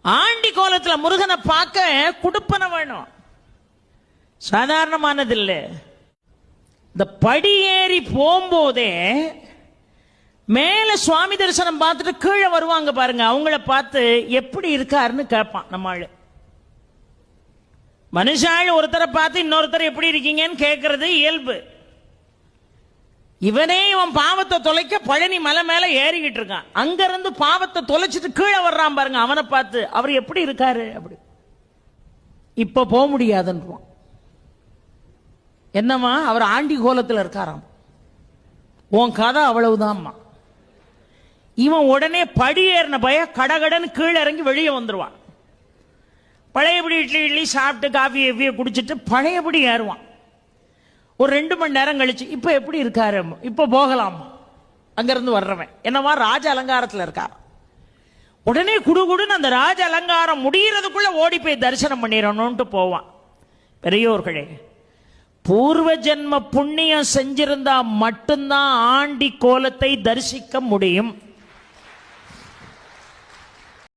Aunty கோலத்தில் முருகனை பார்க்க குடுப்பன வேணும், சாதாரணமானது இல்லை. இந்த படி ஏறி போகும்போதே மேல சுவாமி தரிசனம் பார்த்துட்டு கீழே வருவாங்க பாருங்க, அவங்கள பார்த்து எப்படி இருக்காருன்னு கேட்பான் நம்ம ஆளு. மனுஷாள் ஒருத்தரை பார்த்து இன்னொருத்தர் எப்படி இருக்கீங்கன்னு கேட்கறது இயல்பு. இவனே இவன் பாவத்தை தொலைக்க பழனி மலை மேல ஏறிக்கிட்டு இருக்கான், அங்க இருந்து பாவத்தை தொலைச்சிட்டு கீழே வர்றான் பாருங்க, அவனை பார்த்து அவர் எப்படி இருக்காரு அப்படி. இப்ப போக முடியாதுன்றான். என்னம்மா அவர் ஆண்டி கோலத்தில் இருக்காராம், உன் கதை அவ்வளவுதான்மா. இவன் உடனே படி ஏறின பய கடகடன்னு கீழே இறங்கி வெளியே வந்துருவான். பழையபடி இட்லி சாப்பிட்டு காஃபி எவ்விய குடிச்சிட்டு பழையபடி ஏறுவான். ஒரு 2 மணி நேரம் கழிச்சு இப்ப எப்படி இருக்காரு, இப்ப போகலாம். அங்கிருந்து வர்றவன் என்னவா ராஜ அலங்காரத்தில் இருக்கார். உடனே குடுகுடுன்னு அந்த ராஜ அலங்காரம் முடியறதுக்குள்ள ஓடி போய் தரிசனம் பண்ணிடணும்ட்டு போவான். பெரியோர்களே, பூர்வ ஜென்ம புண்ணியம் செஞ்சிருந்தா மட்டும்தான் ஆண்டி கோலத்தை தரிசிக்க முடியும்.